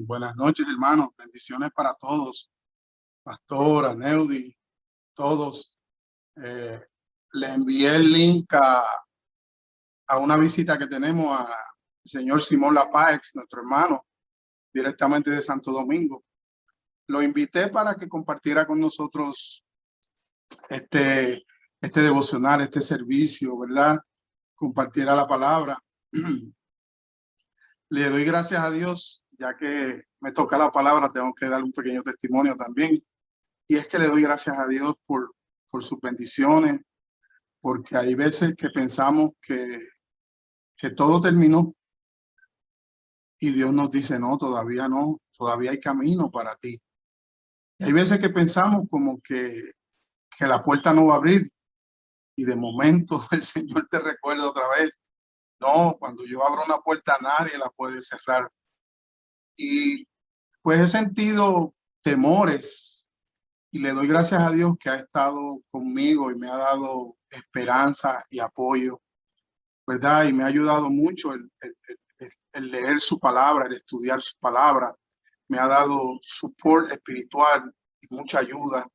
Buenas noches, hermanos. Bendiciones para todos. Pastora, Neudi, todos. Le envié el link a una visita que tenemos al señor Simón Lapáez, nuestro hermano, directamente de Santo Domingo. Lo invité para que compartiera con nosotros este devocional, este servicio, ¿verdad? Compartiera la palabra. Le doy gracias a Dios, ya que me toca la palabra, tengo que dar un pequeño testimonio también. Y es que le doy gracias a Dios por sus bendiciones, porque hay veces que pensamos que todo terminó y Dios nos dice, no, todavía no, todavía hay camino para ti. Y hay veces que pensamos como que la puerta no va a abrir y de momento el Señor te recuerda otra vez, no, cuando yo abro una puerta nadie la puede cerrar. Y pues he sentido temores y le doy gracias a Dios que ha estado conmigo y me ha dado esperanza y apoyo, ¿verdad? Y me ha ayudado mucho el leer su palabra, el estudiar su palabra. Me ha dado support espiritual y mucha ayuda.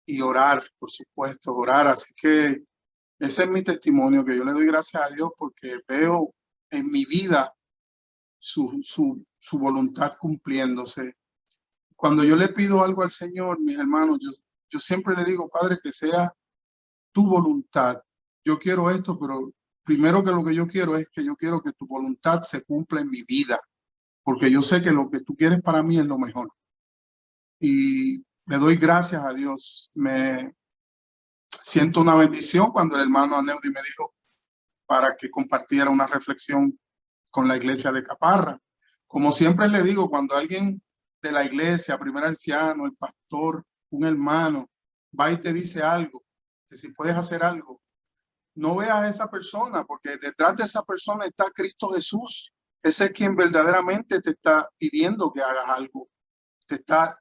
Y orar, por supuesto, orar. Así que ese es mi testimonio, que yo le doy gracias a Dios porque veo en mi vida su voluntad cumpliéndose. Cuando yo le pido algo al Señor, mis hermanos, yo siempre le digo, Padre, que sea tu voluntad. Yo quiero esto, pero primero que lo que yo quiero es que yo quiero que tu voluntad se cumpla en mi vida, porque yo sé que lo que tú quieres para mí es lo mejor. Y le doy gracias a Dios. Me siento una bendición cuando el hermano Aneudi me dijo para que compartiera una reflexión con la iglesia de Caparra. Como siempre le digo, cuando alguien de la iglesia, primer anciano, el pastor, un hermano, va y te dice algo, que si puedes hacer algo, no veas a esa persona, porque detrás de esa persona está Cristo Jesús. Ese es quien verdaderamente te está pidiendo que hagas algo, te está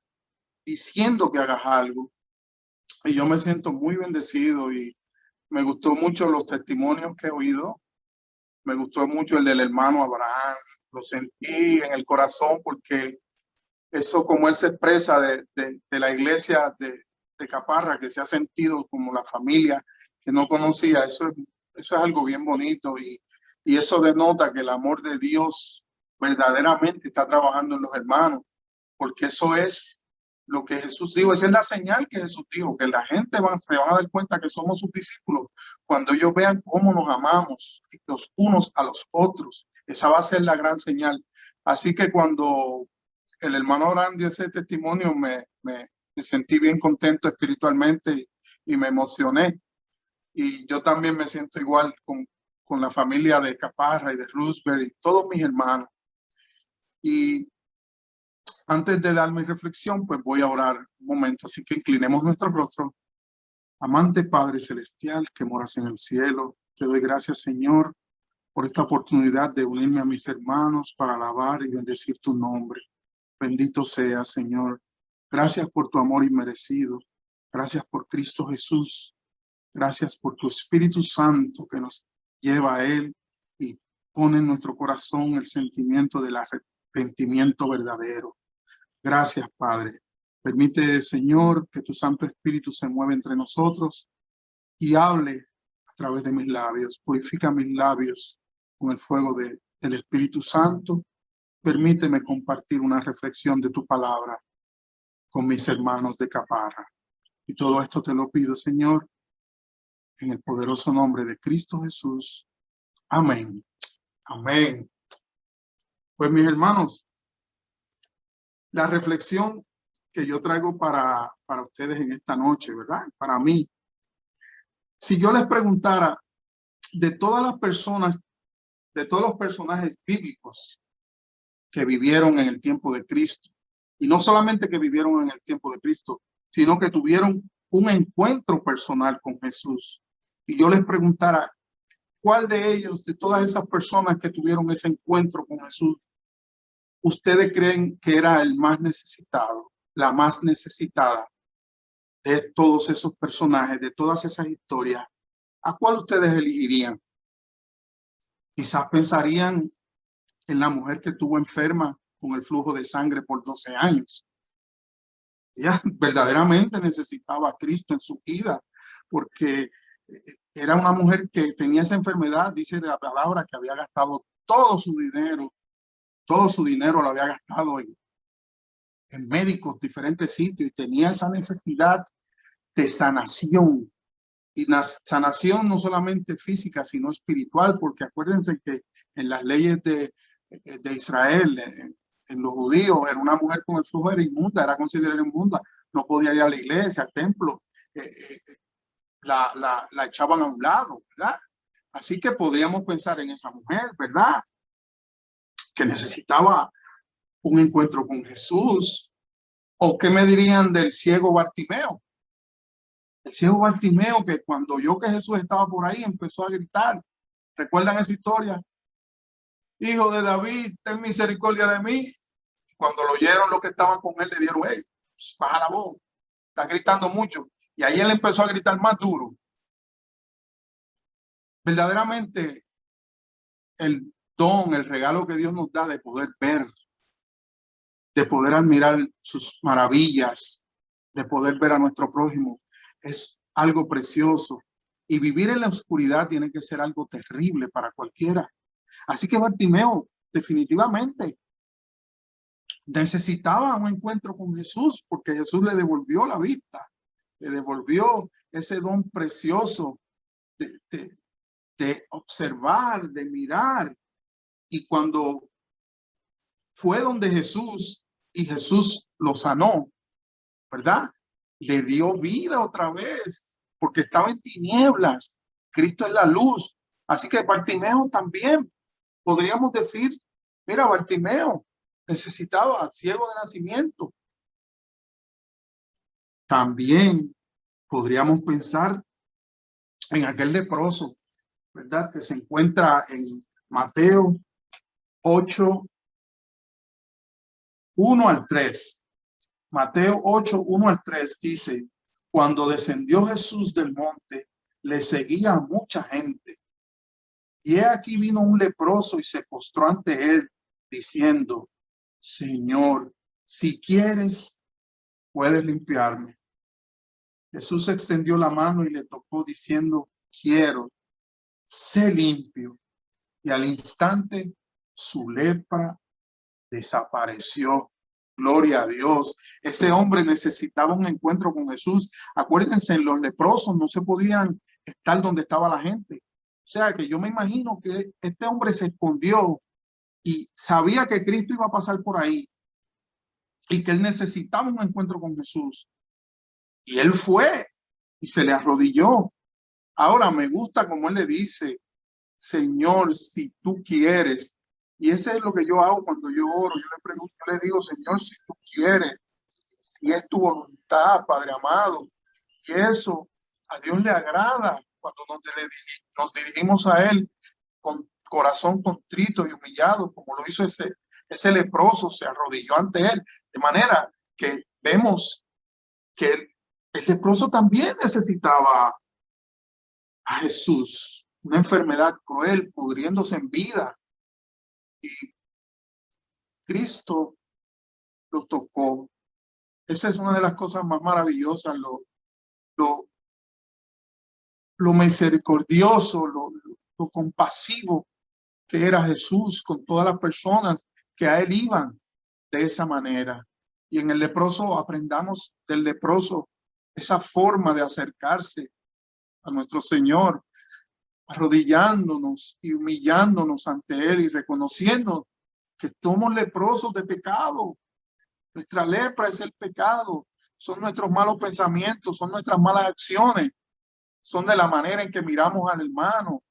diciendo que hagas algo. Y yo me siento muy bendecido y me gustó mucho los testimonios que he oído. Me gustó mucho el del hermano Abraham. Lo sentí en el corazón porque eso, como él se expresa de la iglesia de Caparra, que se ha sentido como la familia que no conocía, eso es algo bien bonito y eso denota que el amor de Dios verdaderamente está trabajando en los hermanos, porque eso es lo que Jesús dijo, esa es la señal que Jesús dijo, que la gente se van a dar cuenta que somos sus discípulos cuando ellos vean cómo nos amamos los unos a los otros. Esa va a ser la gran señal. Así que cuando el hermano Abraham dio ese testimonio, me sentí bien contento espiritualmente y me emocioné. Y yo también me siento igual con la familia de Caparra y de Roosevelt y todos mis hermanos. Y antes de dar mi reflexión, pues voy a orar un momento. Así que inclinemos nuestro rostro. Amante Padre Celestial que moras en el cielo, te doy gracias, Señor, por esta oportunidad de unirme a mis hermanos para alabar y bendecir tu nombre. Bendito sea, Señor. Gracias por tu amor inmerecido. Gracias por Cristo Jesús. Gracias por tu Espíritu Santo que nos lleva a Él y pone en nuestro corazón el sentimiento del arrepentimiento verdadero. Gracias, Padre. Permite, Señor, que tu Santo Espíritu se mueva entre nosotros y hable a través de mis labios. Purifica mis labios con el fuego del Espíritu Santo. Permíteme compartir una reflexión de tu palabra con mis hermanos de Caparra. Y todo esto te lo pido, Señor, en el poderoso nombre de Cristo Jesús. Amén. Amén. Pues mis hermanos, la reflexión que yo traigo para ustedes en esta noche, ¿verdad? Para mí, si yo les preguntara de todas las personas, de todos los personajes bíblicos que vivieron en el tiempo de Cristo, y no solamente que vivieron en el tiempo de Cristo, sino que tuvieron un encuentro personal con Jesús, y yo les preguntara, ¿cuál de ellos, de todas esas personas que tuvieron ese encuentro con Jesús, ustedes creen que era el más necesitado, la más necesitada de todos esos personajes, de todas esas historias? ¿A cuál ustedes elegirían? Quizás pensarían en la mujer que estuvo enferma con el flujo de sangre por 12 años. Ella verdaderamente necesitaba a Cristo en su vida, porque era una mujer que tenía esa enfermedad, dice la palabra, que había gastado todo su dinero lo había gastado en médicos, diferentes sitios, y tenía esa necesidad de sanación. Y sanación no solamente física, sino espiritual, porque acuérdense que en las leyes de Israel, en los judíos, era una mujer con el flujo, era inmunda, era considerada inmunda, no podía ir a la iglesia, al templo, la echaban a un lado, ¿verdad? Así que podríamos pensar en esa mujer, ¿verdad? Que necesitaba un encuentro con Jesús. ¿O qué me dirían del ciego Bartimeo? El ciego Bartimeo, que cuando oyó que Jesús estaba por ahí, empezó a gritar. ¿Recuerdan esa historia? Hijo de David, ten misericordia de mí. Cuando lo oyeron los que estaban con él, le dieron, hey, baja la voz, está gritando mucho. Y ahí él empezó a gritar más duro. Verdaderamente, el don, el regalo que Dios nos da de poder ver, de poder admirar sus maravillas, de poder ver a nuestro prójimo, es algo precioso. Y vivir en la oscuridad tiene que ser algo terrible para cualquiera. Así que Bartimeo definitivamente necesitaba un encuentro con Jesús, porque Jesús le devolvió la vista, le devolvió ese don precioso de observar, de mirar. Y cuando fue donde Jesús y Jesús lo sanó, ¿verdad? Le dio vida otra vez, porque estaba en tinieblas. Cristo es la luz. Así que Bartimeo también podríamos decir, mira, Bartimeo necesitaba, ciego de nacimiento. También podríamos pensar en aquel leproso, ¿verdad? Que se encuentra en Mateo 8, 1 al 3. Mateo 8, 1 al 3 dice, cuando descendió Jesús del monte, le seguía mucha gente. Y he aquí vino un leproso y se postró ante él, diciendo, Señor, si quieres, puedes limpiarme. Jesús extendió la mano y le tocó, diciendo, quiero, sé limpio. Y al instante su lepra desapareció. Gloria a Dios. Ese hombre necesitaba un encuentro con Jesús. Acuérdense, los leprosos no se podían estar donde estaba la gente. O sea que yo me imagino que este hombre se escondió y sabía que Cristo iba a pasar por ahí y que él necesitaba un encuentro con Jesús. Y él fue y se le arrodilló. Ahora me gusta como él le dice, Señor, si tú quieres. Y eso es lo que yo hago cuando yo oro. Yo le pregunto, yo le digo, Señor, si tú quieres, si es tu voluntad, Padre amado. Y eso a Dios le agrada cuando nos dirigimos a Él con corazón contrito y humillado, como lo hizo ese leproso, se arrodilló ante Él. De manera que vemos que el leproso también necesitaba a Jesús, una enfermedad cruel, pudriéndose en vida. Y Cristo lo tocó. Esa es una de las cosas más maravillosas, lo, lo misericordioso, lo compasivo que era Jesús con todas las personas que a él iban de esa manera. Y en el leproso aprendamos del leproso esa forma de acercarse a nuestro Señor, arrodillándonos y humillándonos ante Él y reconociendo que somos leprosos de pecado. Nuestra lepra es el pecado, son nuestros malos pensamientos, son nuestras malas acciones, son de la manera en que miramos al hermano,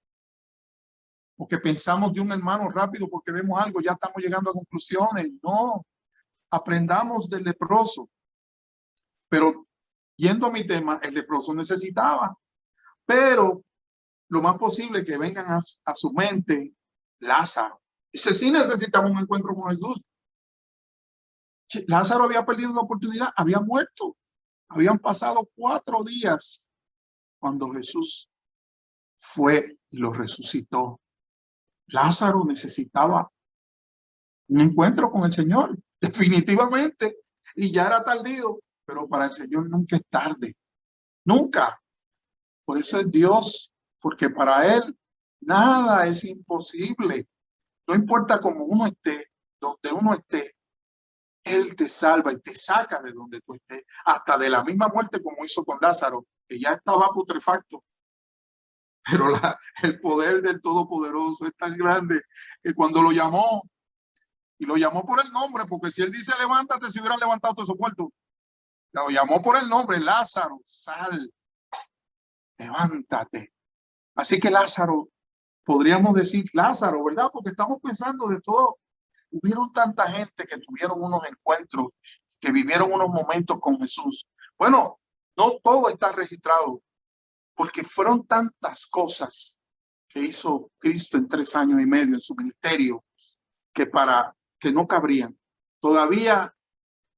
o que pensamos de un hermano rápido porque vemos algo, ya estamos llegando a conclusiones. No, aprendamos del leproso. Pero yendo a mi tema, el leproso necesitaba, pero lo más posible que vengan a su mente Lázaro. Ese sí necesitaba un encuentro con Jesús. Lázaro había perdido una oportunidad, había muerto. Habían pasado 4 días cuando Jesús fue y lo resucitó. Lázaro necesitaba un encuentro con el Señor, definitivamente. Y ya era tardío, pero para el Señor nunca es tarde, nunca. Por eso es Dios, porque para Él nada es imposible. No importa cómo uno esté, donde uno esté, Él te salva y te saca de donde tú estés, hasta de la misma muerte como hizo con Lázaro, que ya estaba putrefacto. Pero el poder del Todopoderoso es tan grande que cuando lo llamó, y lo llamó por el nombre, porque si él dice levántate, se hubieran levantado todos esos muertos. Lo llamó por el nombre, Lázaro, sal, levántate. Así que Lázaro, podríamos decir Lázaro, ¿verdad? Porque estamos pensando de todo. Hubieron tanta gente que tuvieron unos encuentros, que vivieron unos momentos con Jesús. Bueno, no todo está registrado, porque fueron tantas cosas que hizo Cristo en 3 años y medio en su ministerio, que no cabrían. Todavía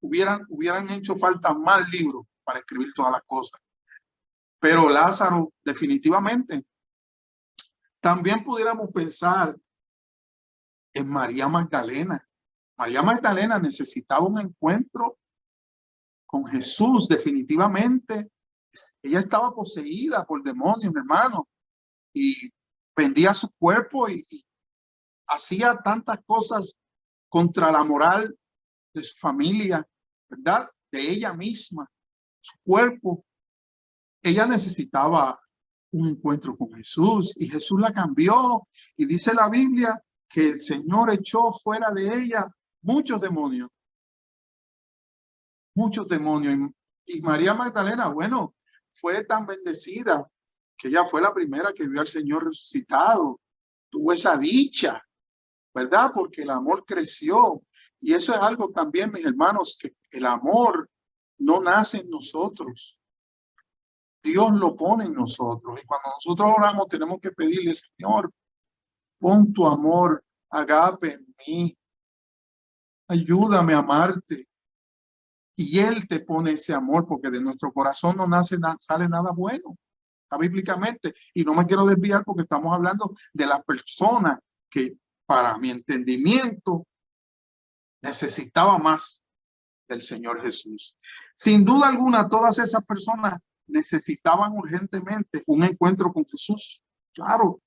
hubieran hecho falta más libros para escribir todas las cosas. Pero Lázaro, definitivamente. También pudiéramos pensar en María Magdalena. María Magdalena necesitaba un encuentro con Jesús, definitivamente. Ella estaba poseída por demonios, hermano, y vendía su cuerpo y hacía tantas cosas contra la moral de su familia, ¿verdad? De ella misma, su cuerpo. Ella necesitaba un encuentro con Jesús y Jesús la cambió. Y dice la Biblia que el Señor echó fuera de ella muchos demonios. Muchos demonios. Y María Magdalena, bueno, fue tan bendecida que ella fue la primera que vio al Señor resucitado. Tuvo esa dicha, ¿verdad? Porque el amor creció. Y eso es algo también, mis hermanos, que el amor no nace en nosotros. Dios lo pone en nosotros. Y cuando nosotros oramos, tenemos que pedirle, Señor, pon tu amor, agape en mí. Ayúdame a amarte. Y Él te pone ese amor, porque de nuestro corazón no sale nada bueno, bíblicamente. Y no me quiero desviar porque estamos hablando de la persona que, para mi entendimiento, necesitaba más del Señor Jesús. Sin duda alguna, todas esas personas necesitaban urgentemente un encuentro con Jesús. Claro,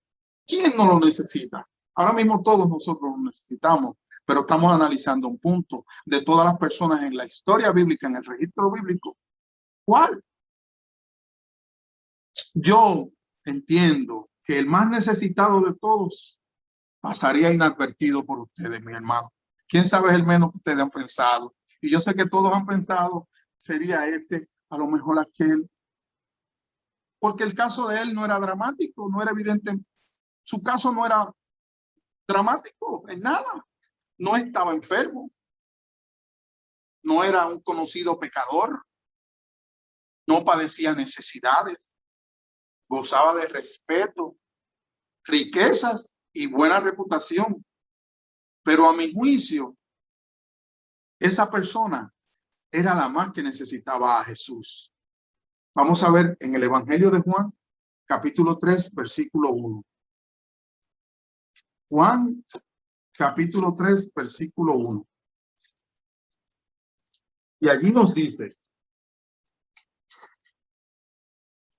¿quién no lo necesita? Ahora mismo todos nosotros lo necesitamos, pero estamos analizando un punto de todas las personas en la historia bíblica, en el registro bíblico. ¿Cuál? Yo entiendo que el más necesitado de todos pasaría inadvertido por ustedes, mi hermano. ¿Quién sabe el menos que ustedes han pensado? Y yo sé que todos han pensado, sería este, a lo mejor aquel. Porque el caso de él no era dramático, no era evidente. Su caso no era dramático en nada. No estaba enfermo. No era un conocido pecador. No padecía necesidades. Gozaba de respeto, riquezas y buena reputación. Pero a mi juicio, esa persona era la más que necesitaba a Jesús. Vamos a ver en el Evangelio de Juan, capítulo 3, versículo 1. Juan, capítulo 3, versículo 1. Y allí nos dice: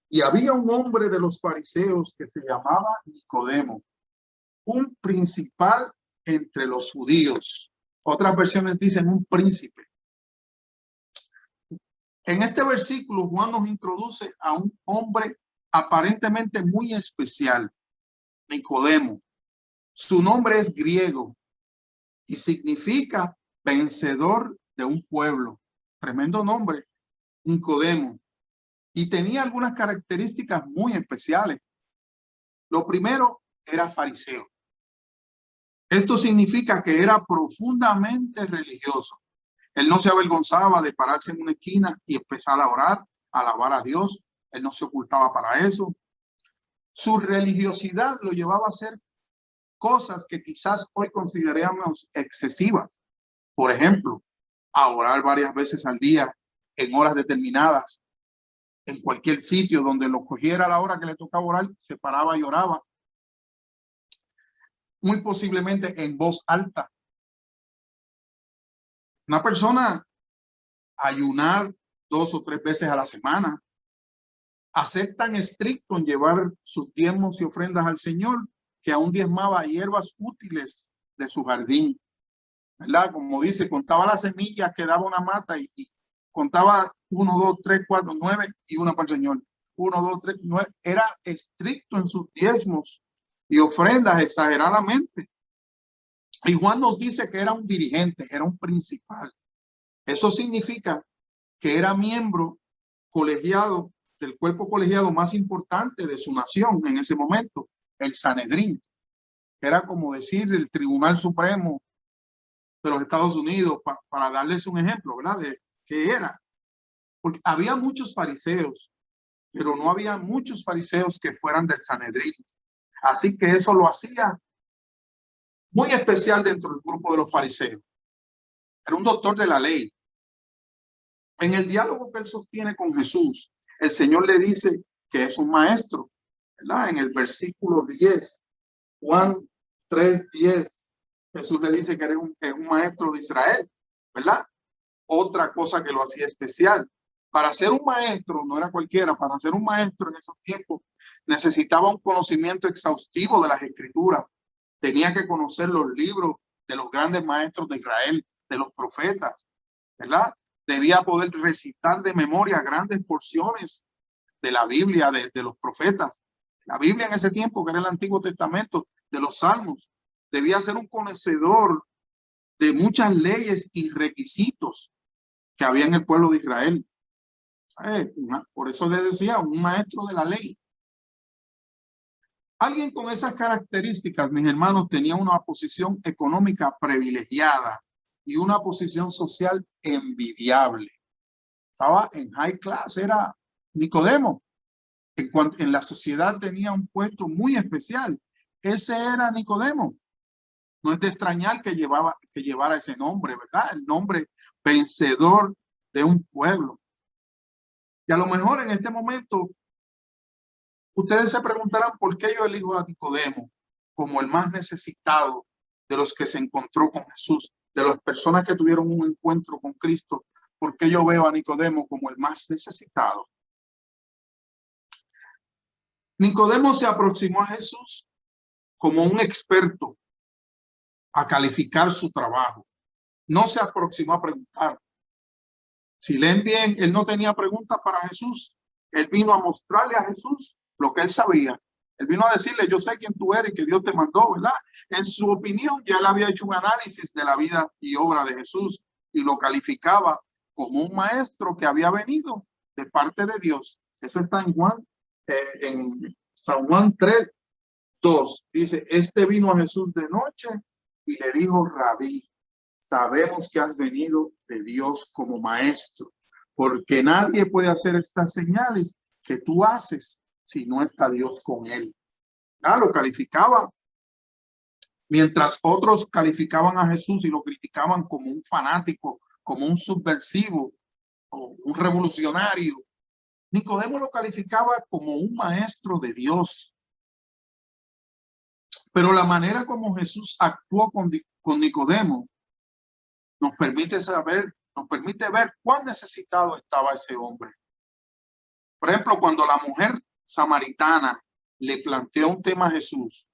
y había un hombre de los fariseos que se llamaba Nicodemo, un principal entre los judíos. Otras versiones dicen un príncipe. En este versículo, Juan nos introduce a un hombre aparentemente muy especial, Nicodemo. Su nombre es griego y significa vencedor de un pueblo. Tremendo nombre, Nicodemo. Y tenía algunas características muy especiales. Lo primero, era fariseo. Esto significa que era profundamente religioso. Él no se avergonzaba de pararse en una esquina y empezar a orar, a alabar a Dios. Él no se ocultaba para eso. Su religiosidad lo llevaba a hacer cosas que quizás hoy consideramos excesivas. Por ejemplo, a orar varias veces al día, en horas determinadas, en cualquier sitio donde lo cogiera a la hora que le tocaba orar, se paraba y oraba. Muy posiblemente en voz alta. Una persona ayunar 2 o 3 veces a la semana, a ser tan estricto en llevar sus diezmos y ofrendas al Señor, que aún diezmaba hierbas útiles de su jardín, ¿verdad? Como dice, contaba las semillas que daba una mata y contaba 1, 2, 3, 4, 9 y una para el Señor. 1, 2, 3, 9. Era estricto en sus diezmos y ofrendas exageradamente. Y Juan nos dice que era un dirigente, era un principal. Eso significa que era miembro colegiado del cuerpo colegiado más importante de su nación en ese momento, el Sanedrín, que era como decir el Tribunal Supremo de los Estados Unidos, para darles un ejemplo, ¿verdad? De qué era. Porque había muchos fariseos, pero no había muchos fariseos que fueran del Sanedrín. Así que eso lo hacía muy especial dentro del grupo de los fariseos. Era un doctor de la ley. En el diálogo que él sostiene con Jesús, el Señor le dice que es un maestro, ¿verdad? En el versículo 10, Juan 3:10, Jesús le dice que es un maestro de Israel, ¿verdad? Otra cosa que lo hacía especial. Para ser un maestro, no era cualquiera, para ser un maestro en esos tiempos necesitaba un conocimiento exhaustivo de las Escrituras. Tenía que conocer los libros de los grandes maestros de Israel, de los profetas, ¿verdad? Debía poder recitar de memoria grandes porciones de la Biblia, de los profetas. La Biblia en ese tiempo, que era el Antiguo Testamento, de los Salmos. Debía ser un conocedor de muchas leyes y requisitos que había en el pueblo de Israel. Por eso les decía, un maestro de la ley. Alguien con esas características, mis hermanos, tenía una posición económica privilegiada y una posición social envidiable. Estaba en high class, era Nicodemo. En la sociedad tenía un puesto muy especial. Ese era Nicodemo. No es de extrañar que llevara ese nombre, ¿verdad? El nombre vencedor de un pueblo. Y a lo mejor en este momento ustedes se preguntarán por qué yo elijo a Nicodemo como el más necesitado de los que se encontró con Jesús, de las personas que tuvieron un encuentro con Cristo. ¿Por qué yo veo a Nicodemo como el más necesitado? Nicodemo se aproximó a Jesús como un experto a calificar su trabajo. No se aproximó a preguntar. Si leen bien, él no tenía preguntas para Jesús. Él vino a mostrarle a Jesús lo que él sabía. Él vino a decirle, yo sé quién tú eres y que Dios te mandó, ¿verdad? En su opinión, ya él había hecho un análisis de la vida y obra de Jesús y lo calificaba como un maestro que había venido de parte de Dios. Eso está en en San Juan 3:2. Dice, este vino a Jesús de noche y le dijo, Rabí, sabemos que has venido de Dios como maestro, porque nadie puede hacer estas señales que tú haces si no está Dios con él. Lo calificaba, mientras otros calificaban a Jesús y lo criticaban como un fanático, como un subversivo o un revolucionario. Nicodemo lo calificaba como un maestro de Dios. Pero la manera como Jesús actuó con Nicodemo nos permite ver cuán necesitado estaba ese hombre. Por ejemplo, cuando la mujer samaritana le planteó un tema a Jesús,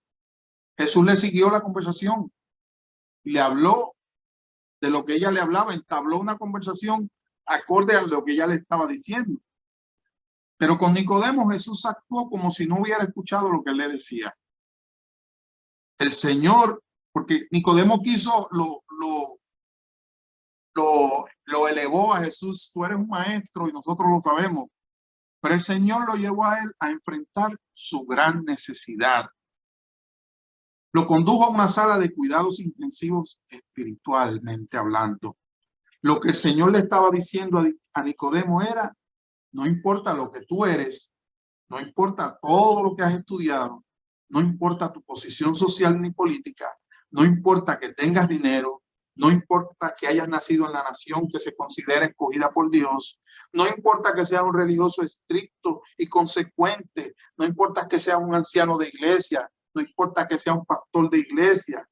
Jesús le siguió la conversación y le habló de lo que ella le hablaba, entabló una conversación acorde a lo que ella le estaba diciendo. Pero con Nicodemo Jesús actuó como si no hubiera escuchado lo que él le decía. El Señor, porque Nicodemo lo elevó a Jesús, tú eres un maestro y nosotros lo sabemos, pero el Señor lo llevó a él a enfrentar su gran necesidad. Lo condujo a una sala de cuidados intensivos espiritualmente hablando. Lo que el Señor le estaba diciendo a Nicodemo era, no importa lo que tú eres, no importa todo lo que has estudiado, no importa tu posición social ni política, no importa que tengas dinero, no importa que hayas nacido en la nación que se considera escogida por Dios, no importa que seas un religioso estricto y consecuente, no importa que seas un anciano de iglesia, no importa que seas un pastor de iglesia,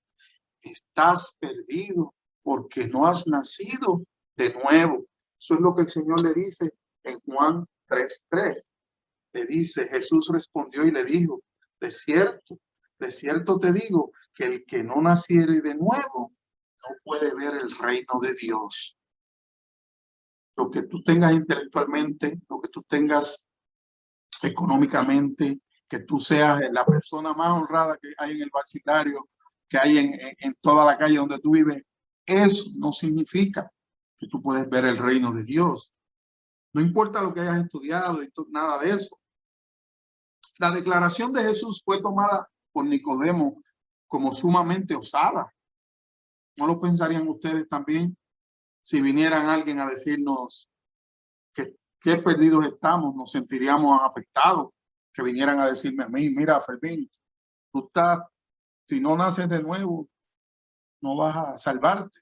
estás perdido porque no has nacido de nuevo. Eso es lo que el Señor le dice en Juan 3:3. Le dice, Jesús respondió y le dijo, de cierto te digo que el que no naciere de nuevo no puede ver el reino de Dios. Lo que tú tengas intelectualmente, lo que tú tengas económicamente, que tú seas la persona más honrada que hay en el vecindario, que hay en toda la calle donde tú vives, eso no significa que tú puedes ver el reino de Dios. No importa lo que hayas estudiado y nada de eso. La declaración de Jesús fue tomada por Nicodemo como sumamente osada. ¿No lo pensarían ustedes también? Si vinieran alguien a decirnos que qué perdidos estamos, nos sentiríamos afectados. Que vinieran a decirme a mí, mira, Fermín, tú estás, si no naces de nuevo, no vas a salvarte.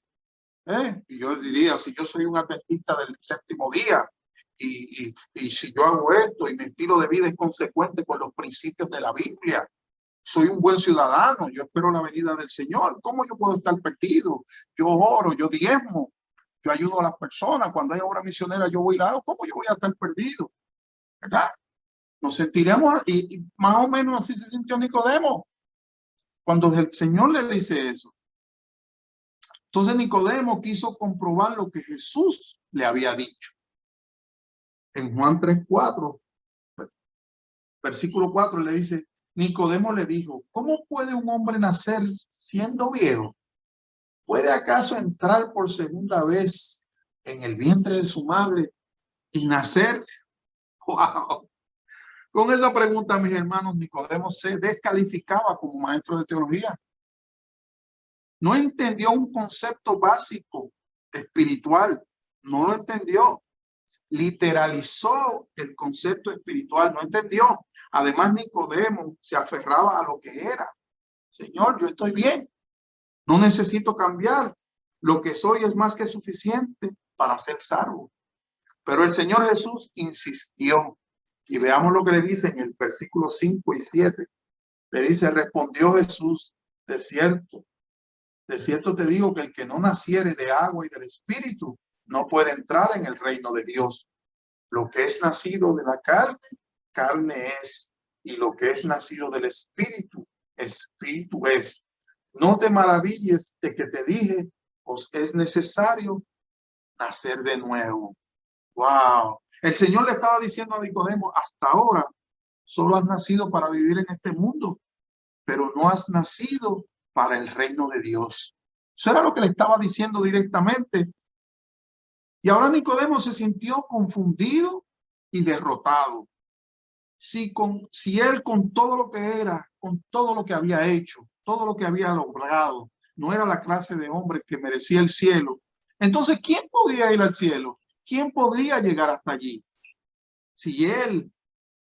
Y yo diría, si yo soy un adventista del séptimo día, y si yo hago esto y mi estilo de vida es consecuente con los principios de la Biblia, soy un buen ciudadano, yo espero la venida del Señor, ¿cómo yo puedo estar perdido? Yo oro, yo diezmo, yo ayudo a las personas, cuando hay obra misionera yo voy y la hago, ¿cómo yo voy a estar perdido? ¿Verdad? Nos sentiremos, y más o menos así se sintió Nicodemo, cuando el Señor le dice eso. Entonces Nicodemo quiso comprobar lo que Jesús le había dicho. En Juan 3:4, versículo 4, le dice, Nicodemo le dijo, ¿cómo puede un hombre nacer siendo viejo? ¿Puede acaso entrar por segunda vez en el vientre de su madre y nacer? ¡Wow! Con esa pregunta, mis hermanos, Nicodemo se descalificaba como maestro de teología. No entendió un concepto básico espiritual, no lo entendió. Literalizó el concepto espiritual, no entendió. Además, Nicodemo se aferraba a lo que era. Señor, yo estoy bien, no necesito cambiar. Lo que soy es más que suficiente para ser salvo. Pero el Señor Jesús insistió. Y veamos lo que le dice en el versículo 5 y 7. Le dice, respondió Jesús, de cierto te digo que el que no naciere de agua y del Espíritu no puede entrar en el reino de Dios. Lo que es nacido de la carne, carne es. Y lo que es nacido del Espíritu, Espíritu es. No te maravilles de que te dije, os es necesario nacer de nuevo. Wow. El Señor le estaba diciendo a Nicodemo, hasta ahora solo has nacido para vivir en este mundo, pero no has nacido para el reino de Dios. Eso era lo que le estaba diciendo directamente. Y ahora Nicodemo se sintió confundido y derrotado. Si él con todo lo que era, con todo lo que había hecho, todo lo que había logrado, no era la clase de hombre que merecía el cielo, entonces ¿quién podía ir al cielo? ¿Quién podría llegar hasta allí? Si él,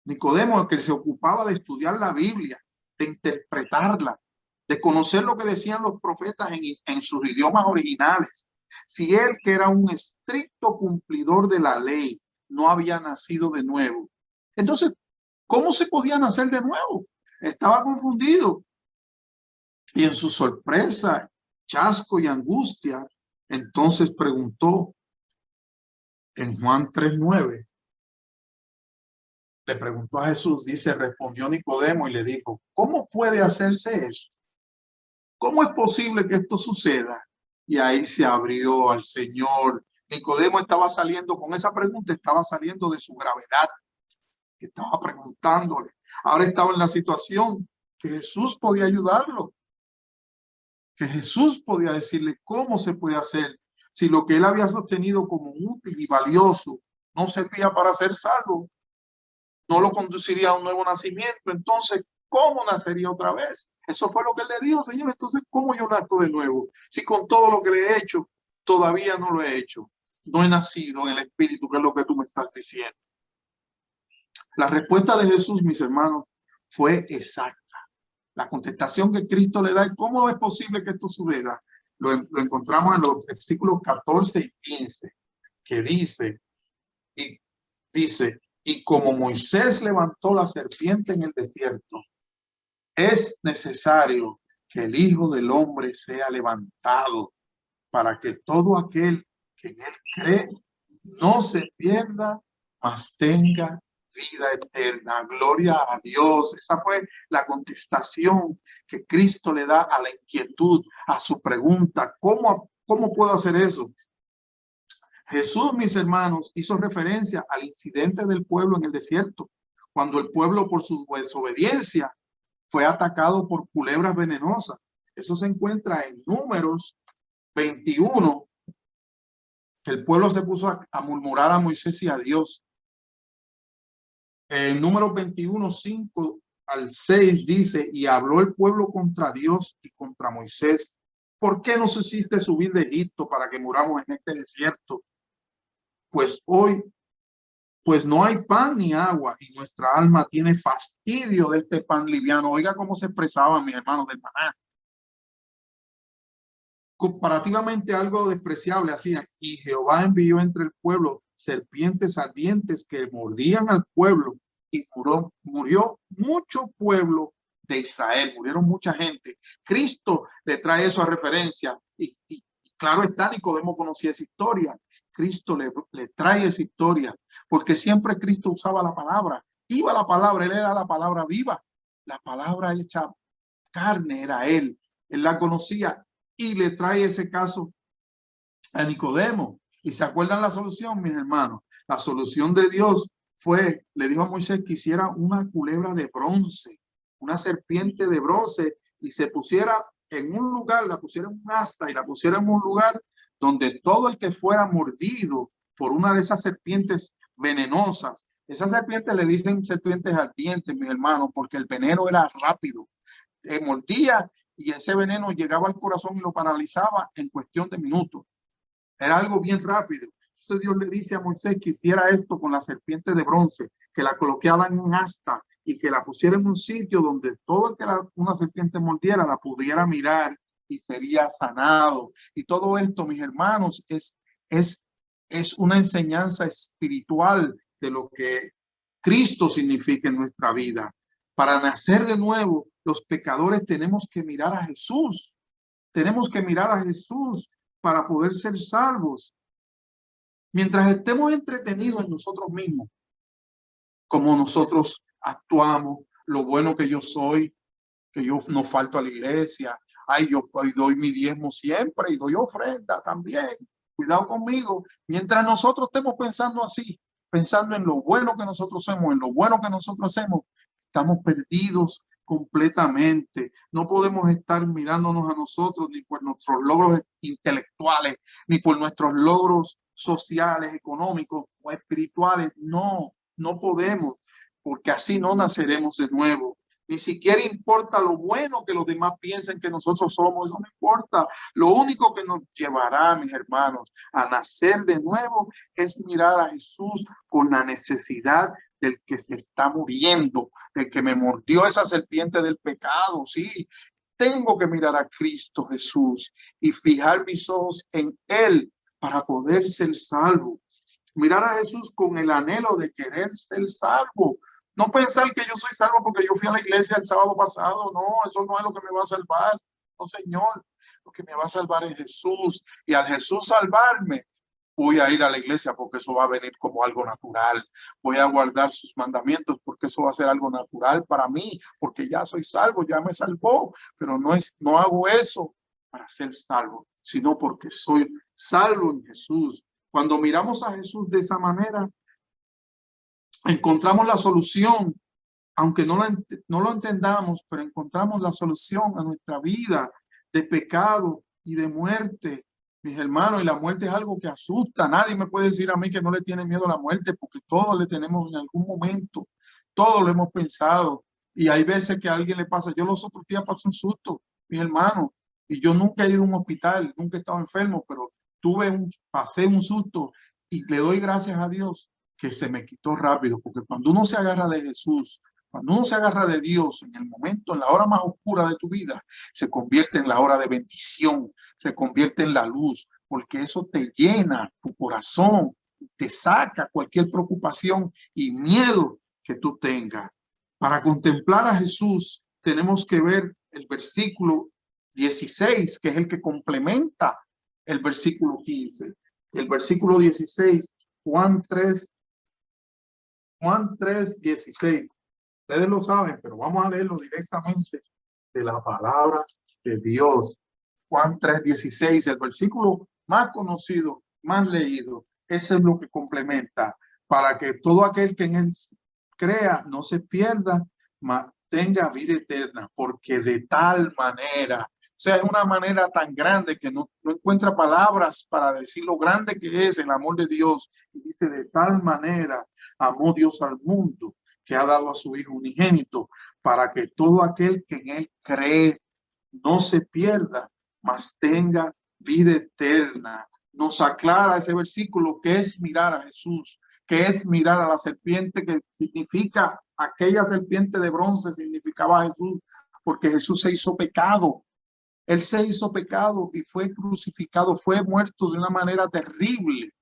Nicodemo, el que se ocupaba de estudiar la Biblia, de interpretarla, de conocer lo que decían los profetas en sus idiomas originales, si él, que era un estricto cumplidor de la ley, no había nacido de nuevo, entonces, ¿cómo se podía nacer de nuevo? Estaba confundido. Y en su sorpresa, chasco y angustia, entonces preguntó en Juan 3:9. Le preguntó a Jesús, dice, respondió Nicodemo y le dijo, ¿cómo puede hacerse eso? ¿Cómo es posible que esto suceda? Y ahí se abrió al Señor. Nicodemo estaba saliendo con esa pregunta, estaba saliendo de su gravedad. Estaba preguntándole. Ahora estaba en la situación que Jesús podía ayudarlo. Que Jesús podía decirle cómo se puede hacer. Si lo que él había sostenido como útil y valioso no servía para ser salvo, no lo conduciría a un nuevo nacimiento. Entonces, ¿cómo nacería otra vez? Eso fue lo que él le dijo, Señor. Entonces, ¿cómo yo nazco de nuevo? Si con todo lo que le he hecho, todavía no lo he hecho. No he nacido en el Espíritu, que es lo que tú me estás diciendo. La respuesta de Jesús, mis hermanos, fue exacta. La contestación que Cristo le da, ¿cómo es posible que esto suceda? Lo encontramos en los versículos 14 y 15, que dice, y como Moisés levantó la serpiente en el desierto, es necesario que el Hijo del Hombre sea levantado, para que todo aquel que en él cree no se pierda, mas tenga vida eterna. Gloria a Dios. Esa fue la contestación que Cristo le da a la inquietud, a su pregunta. ¿Cómo puedo hacer eso? Jesús, mis hermanos, hizo referencia al incidente del pueblo en el desierto, cuando el pueblo por su desobediencia fue atacado por culebras venenosas. Eso se encuentra en Números 21, que el pueblo se puso a murmurar a Moisés y a Dios. En Números 21, 5 al 6 dice, y habló el pueblo contra Dios y contra Moisés. ¿Por qué nos hiciste subir de Egipto para que muramos en este desierto? Pues no hay pan ni agua y nuestra alma tiene fastidio de este pan liviano. Oiga cómo se expresaban mis hermanos del maná. Comparativamente algo despreciable hacían, y Jehová envió entre el pueblo serpientes ardientes que mordían al pueblo, y murió mucho pueblo de Israel, murieron mucha gente. Cristo le trae eso a referencia, y claro está, Nicodemo conocía esa historia. Cristo le trae esa historia, porque siempre Cristo usaba la palabra, iba la palabra, él era la palabra viva, la palabra hecha carne era él la conocía, y le trae ese caso a Nicodemo. ¿Y se acuerdan la solución, mis hermanos? La solución de Dios fue, le dijo a Moisés que hiciera una culebra de bronce, una serpiente de bronce, y se pusiera en un lugar, la pusiera en un asta y la pusiera en un lugar donde todo el que fuera mordido por una de esas serpientes venenosas, esas serpientes le dicen serpientes ardientes, mis hermanos, porque el veneno era rápido, mordía y ese veneno llegaba al corazón y lo paralizaba en cuestión de minutos. Era algo bien rápido. Entonces Dios le dice a Moisés que hiciera esto con la serpiente de bronce, que la colocara en un asta y que la pusiera en un sitio donde todo el que una serpiente mordiera la pudiera mirar y sería sanado. Y todo esto, mis hermanos, es una enseñanza espiritual de lo que Cristo significa en nuestra vida. Para nacer de nuevo, los pecadores tenemos que mirar a Jesús. Tenemos que mirar a Jesús para poder ser salvos. Mientras estemos entretenidos en nosotros mismos, como nosotros actuamos, lo bueno que yo soy, que yo no falto a la iglesia, ay, yo doy mi diezmo siempre y doy ofrenda también. Cuidado conmigo. Mientras nosotros estemos pensando así, pensando en lo bueno que nosotros somos, en lo bueno que nosotros hacemos, estamos perdidos completamente. No podemos estar mirándonos a nosotros ni por nuestros logros intelectuales, ni por nuestros logros sociales, económicos o espirituales. No, no podemos, porque así no naceremos de nuevo. Ni siquiera importa lo bueno que los demás piensen que nosotros somos, eso no importa. Lo único que nos llevará, mis hermanos, a nacer de nuevo es mirar a Jesús con la necesidad del que se está muriendo, del que me mordió esa serpiente del pecado, sí. Tengo que mirar a Cristo Jesús y fijar mis ojos en Él para poder ser salvo. Mirar a Jesús con el anhelo de querer ser salvo. No pensar que yo soy salvo porque yo fui a la iglesia el sábado pasado. No, eso no es lo que me va a salvar. No, Señor. Lo que me va a salvar es Jesús. Y al Jesús salvarme, voy a ir a la iglesia porque eso va a venir como algo natural. Voy a guardar sus mandamientos porque eso va a ser algo natural para mí, porque ya soy salvo, ya me salvó. Pero no hago eso para ser salvo, sino porque soy salvo en Jesús. Cuando miramos a Jesús de esa manera, encontramos la solución, aunque no lo entendamos, pero encontramos la solución a nuestra vida de pecado y de muerte, mis hermanos. Y la muerte es algo que asusta. Nadie me puede decir a mí que no le tiene miedo a la muerte, porque todos le tenemos en algún momento, todos lo hemos pensado. Y hay veces que a alguien le pasa. Yo los otros días pasé un susto, mis hermanos, y yo nunca he ido a un hospital, nunca he estado enfermo, pero pasé un susto, y le doy gracias a Dios que se me quitó rápido, porque cuando uno se agarra de Jesús, cuando uno se agarra de Dios en el momento, en la hora más oscura de tu vida, se convierte en la hora de bendición, se convierte en la luz, porque eso te llena tu corazón y te saca cualquier preocupación y miedo que tú tengas. Para contemplar a Jesús tenemos que ver el versículo 16, que es el que complementa el versículo 15. El versículo 16, Juan 3:16. Ustedes lo saben, pero vamos a leerlo directamente de la palabra de Dios. Juan 3:16, el versículo más conocido, más leído. Eso es lo que complementa para que todo aquel que en él crea no se pierda, mas tenga vida eterna, porque de tal manera, o sea, es una manera tan grande que no encuentra palabras para decir lo grande que es el amor de Dios. Y dice, de tal manera amó Dios al mundo, que ha dado a su Hijo unigénito, para que todo aquel que en él cree no se pierda, mas tenga vida eterna. Nos aclara ese versículo que es mirar a Jesús, que es mirar a la serpiente, que significa, aquella serpiente de bronce significaba a Jesús, porque Jesús se hizo pecado. Él se hizo pecado y fue crucificado, fue muerto de una manera terrible,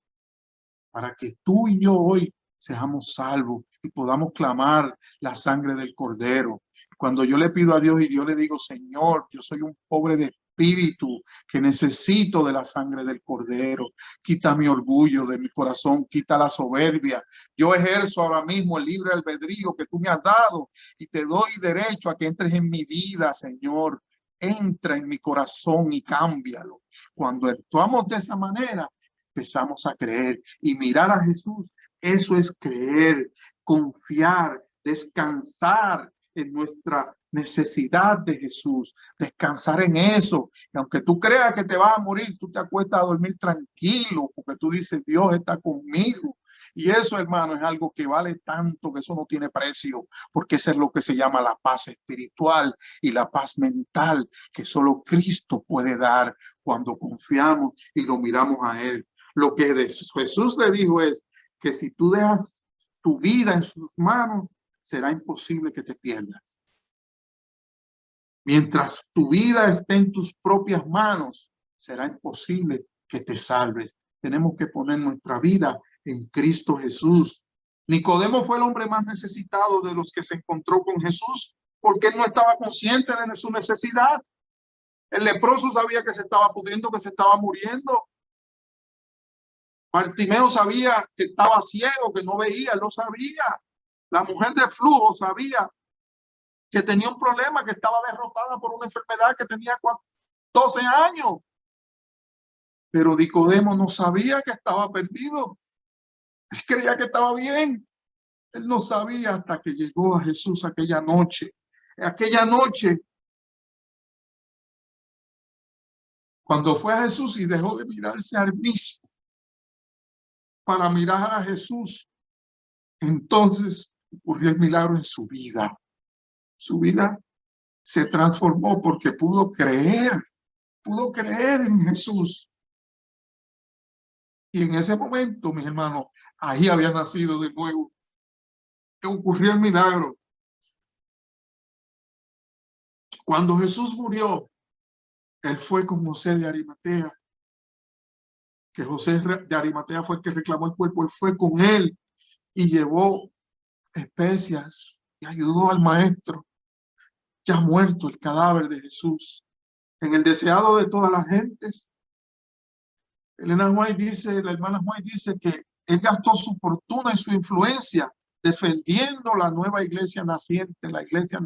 para que tú y yo hoy seamos salvos y podamos clamar la sangre del Cordero. Cuando yo le pido a Dios y yo le digo, Señor, yo soy un pobre de espíritu que necesito de la sangre del Cordero. Quita mi orgullo de mi corazón, quita la soberbia. Yo ejerzo ahora mismo el libre albedrío que tú me has dado y te doy derecho a que entres en mi vida, Señor. Entra en mi corazón y cámbialo. Cuando actuamos de esa manera, empezamos a creer y mirar a Jesús. Eso es creer, confiar, descansar en nuestra necesidad de Jesús, descansar en eso. Y aunque tú creas que te vas a morir, tú te acuestas a dormir tranquilo, porque tú dices, Dios está conmigo. Y eso, hermano, es algo que vale tanto, que eso no tiene precio, porque eso es lo que se llama la paz espiritual y la paz mental, que solo Cristo puede dar cuando confiamos y lo miramos a Él. Lo que Jesús le dijo es que si tú dejas tu vida en sus manos, será imposible que te pierdas. Mientras tu vida esté en tus propias manos, será imposible que te salves. Tenemos que poner nuestra vida en Cristo Jesús. Nicodemo fue el hombre más necesitado de los que se encontró con Jesús, porque él no estaba consciente de su necesidad. El leproso sabía que se estaba pudriendo, que se estaba muriendo. Bartimeo sabía que estaba ciego, que no veía, él lo sabía. La mujer de flujo sabía que tenía un problema, que estaba derrotada por una enfermedad, que tenía 12 años. Pero Nicodemo no sabía que estaba perdido. Él creía que estaba bien. Él no sabía hasta que llegó a Jesús aquella noche. Aquella noche, cuando fue a Jesús y dejó de mirarse al mismo para mirar a Jesús, entonces ocurrió el milagro en su vida. Su vida se transformó porque pudo creer en Jesús. Y en ese momento, mis hermanos, ahí había nacido de nuevo. Ocurrió el milagro. Cuando Jesús murió, él fue con José de Arimatea, que José de Arimatea fue el que reclamó el cuerpo. Él fue con él y llevó especias y ayudó al maestro, ya muerto el cadáver de Jesús. En el deseado de todas las gentes, Elena White dice, la hermana White dice que él gastó su fortuna y su influencia defendiendo la nueva iglesia naciente, la iglesia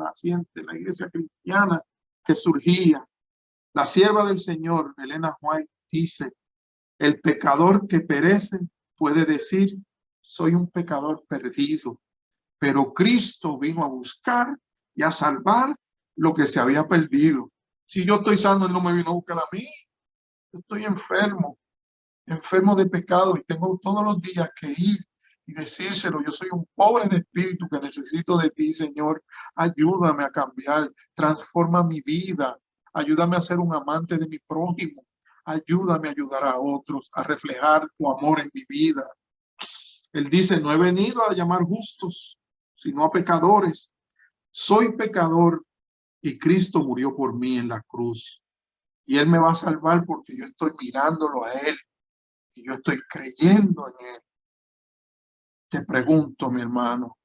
cristiana que surgía. La sierva del Señor, Elena White, dice, el pecador que perece puede decir, soy un pecador perdido, pero Cristo vino a buscar y a salvar lo que se había perdido. Si yo estoy sano, Él no me vino a buscar a mí. Yo estoy enfermo de pecado y tengo todos los días que ir y decírselo. Yo soy un pobre de espíritu que necesito de ti, Señor. Ayúdame a cambiar, transforma mi vida, ayúdame a ser un amante de mi prójimo, ayúdame a ayudar a otros, a reflejar tu amor en mi vida. Él dice, no he venido a llamar justos, sino a pecadores. Soy pecador y Cristo murió por mí en la cruz. Y Él me va a salvar porque yo estoy mirándolo a Él y yo estoy creyendo en Él. Te pregunto, mi hermano,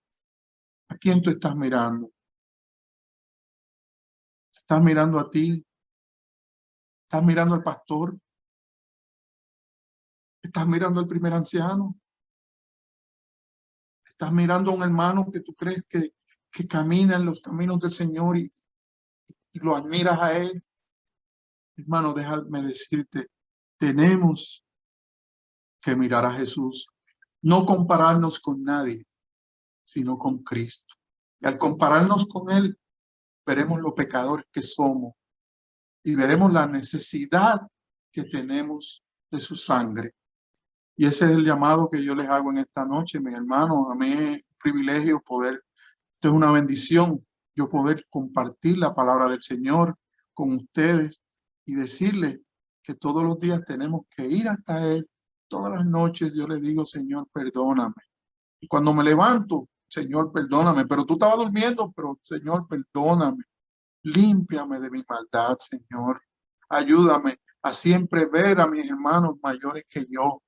¿a quién tú estás mirando? ¿Estás mirando a ti? ¿Estás mirando al pastor? Estás mirando al primer anciano. Estás mirando a un hermano que tú crees que camina en los caminos del Señor y lo admiras a él. Hermano, déjame decirte, tenemos que mirar a Jesús. No compararnos con nadie, sino con Cristo. Y al compararnos con Él, veremos los pecadores que somos y veremos la necesidad que tenemos de su sangre. Y ese es el llamado que yo les hago en esta noche, mis hermanos. A mí es un privilegio poder, esto es una bendición, yo poder compartir la palabra del Señor con ustedes y decirles que todos los días tenemos que ir hasta Él. Todas las noches yo le digo, Señor, perdóname. Y cuando me levanto, Señor, perdóname. Pero tú estabas durmiendo, pero Señor, perdóname. Límpiame de mi maldad, Señor. Ayúdame a siempre ver a mis hermanos mayores que yo,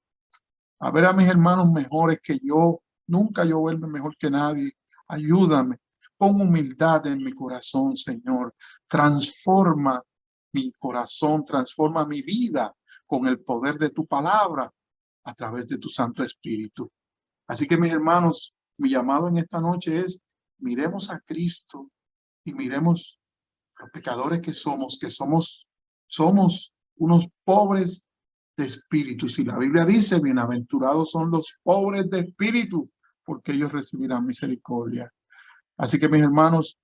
a ver a mis hermanos mejores que yo. Nunca yo verme mejor que nadie. Ayúdame. Pon humildad en mi corazón, Señor. Transforma mi corazón, transforma mi vida con el poder de tu palabra a través de tu Santo Espíritu. Así que, mis hermanos, mi llamado en esta noche es: miremos a Cristo y miremos los pecadores que somos unos pobres de espíritu. Si la Biblia dice, bienaventurados son los pobres de espíritu, porque ellos recibirán misericordia. Así que, mis hermanos,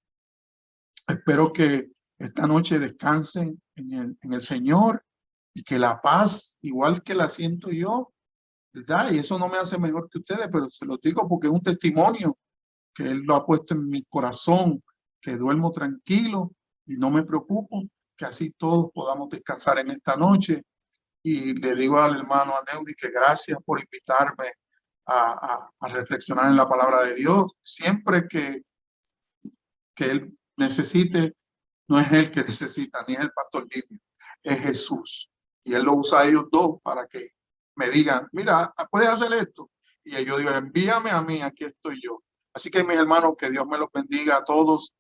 espero que esta noche descansen en el Señor y que la paz, igual que la siento yo, ¿verdad? Y eso no me hace mejor que ustedes, pero se los digo porque es un testimonio que Él lo ha puesto en mi corazón, que duermo tranquilo y no me preocupo, que así todos podamos descansar en esta noche. Y le digo al hermano Aneudi que gracias por invitarme a reflexionar en la palabra de Dios. Siempre que Él necesite, no es Él que necesita, ni es el pastor Livio, es Jesús. Y Él lo usa a ellos dos para que me digan, mira, puedes hacer esto. Y yo digo, envíame a mí, aquí estoy yo. Así que, mis hermanos, que Dios me los bendiga a todos